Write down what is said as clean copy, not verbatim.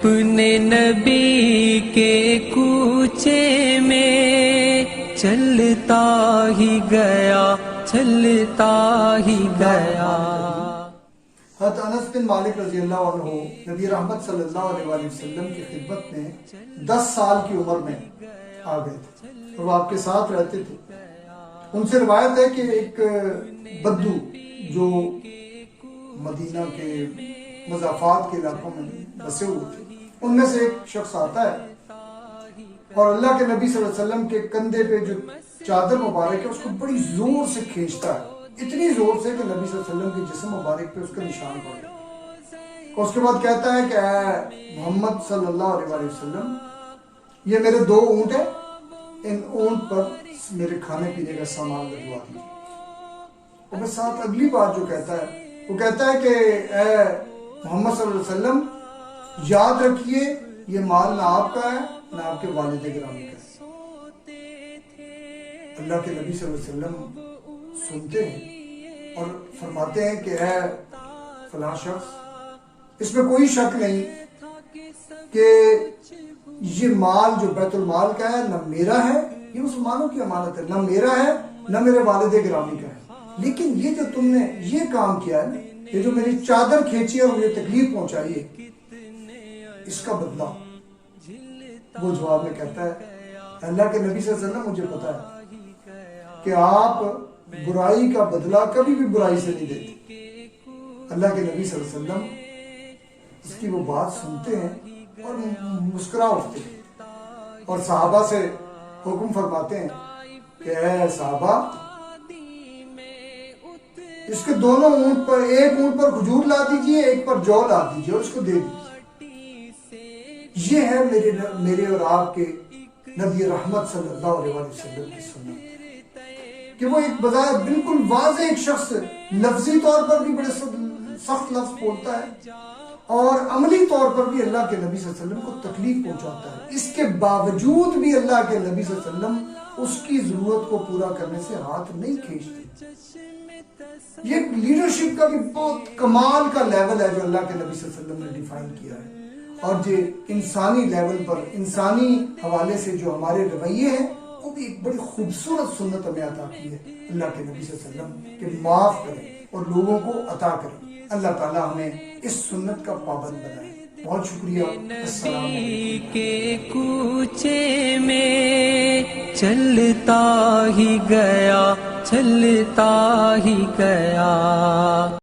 اپنے نبی کے کوچے میں چلتا ہی گیا، چلتا ہی گیا۔ حضرت انس بن مالک رضی اللہ عنہ نبی رحمت صلی اللہ علیہ وسلم کی خدمت میں 10 سال کی عمر میں آ گئے تھے اور وہ آپ کے ساتھ رہتے تھے۔ ان سے روایت ہے کہ ایک بدو جو مدینہ کے مضافات کے علاقوں میں بسے ہوئے تھے، ان میں سے ایک شخص آتا ہے اور اللہ کے نبی صلی اللہ علیہ وسلم کے کندھے پہ جو چادر مبارک ہے اس کو بڑی زور سے کھینچتا ہے، اتنی زور سے کہ نبی صلی اللہ علیہ وسلم کے جسم مبارک پہ اس کا نشان پڑ گیا۔ اور اس کے بعد کہتا ہے کہ اے محمد صلی اللہ علیہ وسلم، یہ میرے 2 اونٹ ہیں، ان اونٹ پر میرے کھانے پینے کا سامان لگوا دیجیے۔ اور پھر ساتھ اگلی بات جو کہتا ہے وہ کہتا ہے کہ اے محمد صلی اللہ علیہ وسلم، یاد رکھیے یہ مال نہ آپ کا ہے نہ آپ کے والد گرامی کا ہے۔ اللہ کے نبی صلی اللہ علیہ وسلم سنتے ہیں اور فرماتے ہیں کہ اے فلاں شخص، اس میں کوئی شک نہیں کہ یہ مال جو بیت المال کا ہے نہ میرا ہے، یہ مسلمانوں کی امانت ہے، نہ میرا ہے نہ میرے والد گرامی کا ہے، لیکن یہ جو تم نے یہ کام کیا ہے، یہ جو میری چادر کھینچی اور مجھے تکلیف پہنچائی ہے، اس کا بدلہ۔ وہ جواب میں کہتا ہے اللہ کے نبی صلی اللہ علیہ وسلم، مجھے پتا ہے کہ آپ برائی کا بدلہ کبھی بھی برائی سے نہیں دیتے۔ اللہ کے نبی صلی اللہ علیہ وسلم اس کی وہ بات سنتے ہیں اور مسکرا اٹھتے ہیں اور صحابہ سے حکم فرماتے ہیں کہ اے صحابہ، اس کے دونوں اونٹ پر، ایک اونٹ پر کھجور لا دیجئے، ایک پر جو لا دیجئے اور اس کو دے دیجئے۔ یہ ہے میرے اور آپ کے نبی رحمت صلی اللہ علیہ وسلم کی سنت، کہ وہ ایک بظاہر بالکل واضح ایک شخص لفظی طور پر بھی بڑے سخت لفظ بولتا ہے اور عملی طور پر بھی اللہ کے نبی صلی اللہ علیہ وسلم کو تکلیف پہنچاتا ہے، اس کے باوجود بھی اللہ کے نبی صلی اللہ علیہ وسلم اس کی ضرورت کو پورا کرنے سے ہاتھ نہیں کھینچتے۔ یہ لیڈرشپ کا بھی بہت کمال کا لیول ہے جو اللہ کے نبی صلی اللہ علیہ وسلم نے ڈیفائن کیا ہے، اور جو انسانی لیول پر، انسانی حوالے سے جو ہمارے رویے ہیں، وہ بھی ایک بڑی خوبصورت سنت ہمیں عطا کی ہے اللہ کے نبی صلی اللہ علیہ وسلم، کہ معاف کریں اور لوگوں کو عطا کریں۔ اللہ تعالیٰ ہمیں اس سنت کا پابند بنائے۔ بہت شکریہ۔ السلام علیکم۔ کے کوچے میں چلتا ہی گیا، چلتا ہی گیا۔